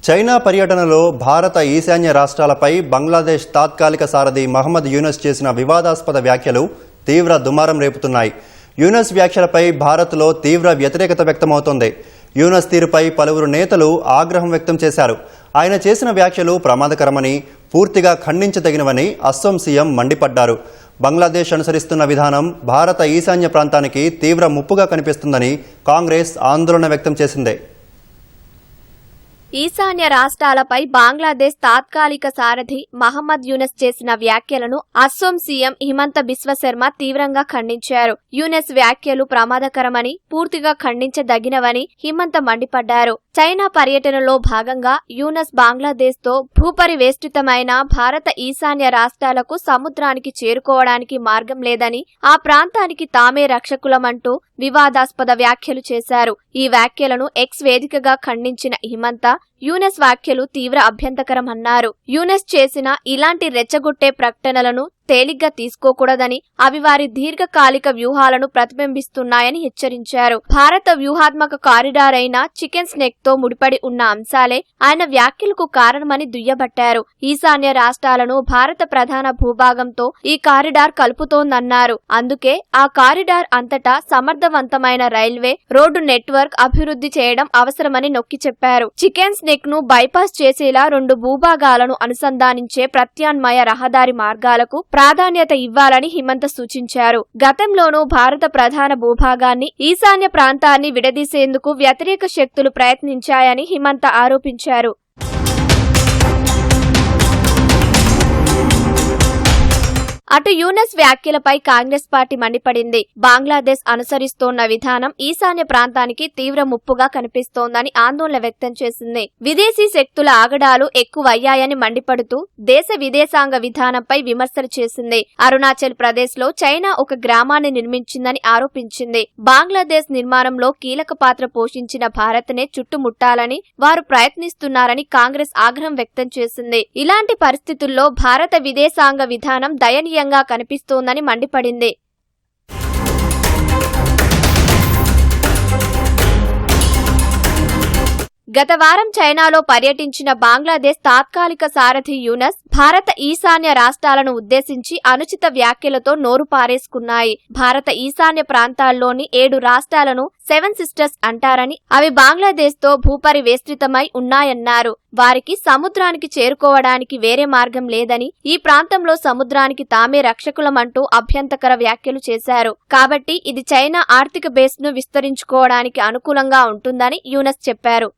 China పర్యటనలో భారత ఈశాన్య రాష్ట్రాలపై బంగ్లాదేశ్ తాత్కాలిక సారథి మహమ్మద్ యూనస్ చేసిన వివాదాస్పద వ్యాఖ్యలు తీవ్ర దుమారం రేపుతున్నాయి. యూనస్ వ్యాఖ్యలపై భారత్లో తీవ్ర వ్యతిరేకత వ్యక్తమవుతోంది. యూనస్ తీరుపై పలువురు నేతలు ఆగ్రహం వ్యక్తం చేశారు. ఆయన చేసిన వ్యాఖ్యలు ప్రమాదకరమని, పూర్తిగా ఖండించదగినవని అస్సోం సీఎం మండిపడ్డారు. బంగ్లాదేశ్ అనుసరిస్తున్న విధానం భారత ఈశాన్య ప్రాంతానికి తీవ్ర ముప్పుగా కనిపిస్తుందని కాంగ్రెస్ ఆందోళన వ్యక్తం చేసింది. ఈశాన్య రాష్ట్రాలపై బంగ్లాదేశ్ తాత్కాలిక సారథి మహమ్మద్ యూనస్ చేసిన వ్యాఖ్యలను అస్సోం సీఎం హిమంత బిశ్వ శర్మ తీవ్రంగా ఖండించారు. యూనస్ వ్యాఖ్యలు ప్రమాదకరమని, పూర్తిగా ఖండించదగినవని హిమంత మండిపడ్డారు. చైనా పర్యటనలో భాగంగా యూనస్ బంగ్లాదేశ్ తో భూపరివేష్టితమైన భారత ఈశాన్య రాష్ట్రాలకు సముద్రానికి చేరుకోవడానికి మార్గం లేదని, ఆ ప్రాంతానికి తామే రక్షకులమంటూ వివాదాస్పద వ్యాఖ్యలు చేశారు. ఈ వ్యాఖ్యలను ఎక్స్ వేదికగా ఖండించిన హిమంత యూనస్ వ్యాఖ్యలు తీవ్ర అభ్యంతరకరమన్నారు. యూనస్ చేసిన ఇలాంటి రెచ్చగొట్టే ప్రకటనలను తేలిగ్గా తీసుకోకూడదని, అవి వారి దీర్ఘకాలిక వ్యూహాలను ప్రతిబింబిస్తున్నాయని హెచ్చరించారు. భారత వ్యూహాత్మక కారిడార్ అయిన చికెన్ స్నేక్ తో ముడిపడి ఉన్న అంశాలే ఆయన వ్యాఖ్యలకు కారణమని దుయ్యబట్టారు. ఈశాన్య రాష్ట్రాలను భారత ప్రధాన భూభాగంతో ఈ కారిడార్ కలుపుతోందన్నారు. అందుకే ఆ కారిడార్ అంతటా సమర్థవంతమైన రైల్వే, రోడ్డు నెట్వర్క్ అభివృద్ధి చేయడం అవసరమని నొక్కి చెప్పారు. చికెన్ స్నేక్ ను బైపాస్ చేసేలా 2 భూభాగాలను అనుసంధానించే ప్రత్యామ్నాయ రహదారి మార్గాలకు ప్రాధాన్యత ఇవ్వాలని హిమంత సూచించారు. గతంలోనూ భారత ప్రధాన భూభాగాన్ని, ఈశాన్య ప్రాంతాన్ని విడదీసేందుకు వ్యతిరేక శక్తులు ప్రయత్నించాయని హిమంత ఆరోపించారు. అటు యూనస్ వ్యాఖ్యలపై కాంగ్రెస్ పార్టీ మండిపడింది. బంగ్లాదేశ్ అనుసరిస్తోన్న విధానం ఈశాన్య ప్రాంతానికి తీవ్ర ముప్పుగా కనిపిస్తోందని ఆందోళన వ్యక్తం చేసింది. విదేశీ శక్తుల ఆగడాలు ఎక్కువయ్యాయని మండిపడుతూ దేశ విదేశాంగ విధానంపై విమర్శలు చేసింది. అరుణాచల్ ప్రదేశ్ లో చైనా ఒక గ్రామాన్ని నిర్మించిందని ఆరోపించింది. బంగ్లాదేశ్ నిర్మాణంలో కీలక పాత్ర పోషించిన భారత్ నే చుట్టుముట్టాలని వారు ప్రయత్నిస్తున్నారని కాంగ్రెస్ ఆగ్రహం వ్యక్తం చేసింది. ఇలాంటి పరిస్థితుల్లో భారత విదేశాంగ విధానం దయనీయంగా కనిపిస్తోందని మండిపడింది. గత వారం చైనాలో పర్యటించిన బంగ్లాదేశ్ తాత్కాలిక సారథి యూనస్ భారత ఈశాన్య రాష్ట్రాలను ఉద్దేశించి అనుచిత వ్యాఖ్యలతో నోరు పారేసుకున్నాయి. భారత ఈశాన్య ప్రాంతాల్లోని 7 రాష్ట్రాలను 7 సిస్టర్స్ అంటారని, అవి బంగ్లాదేశ్ తో భూపరివేష్టితమై ఉన్నాయన్నారు. వారికి సముద్రానికి చేరుకోవడానికి వేరే మార్గం లేదని, ఈ ప్రాంతంలో సముద్రానికి తామే రక్షకులమంటూ అభ్యంతకర వ్యాఖ్యలు చేశారు. కాబట్టి ఇది చైనా ఆర్థిక బేస్ ను విస్తరించుకోవడానికి అనుకూలంగా ఉంటుందని యూనస్ చెప్పారు.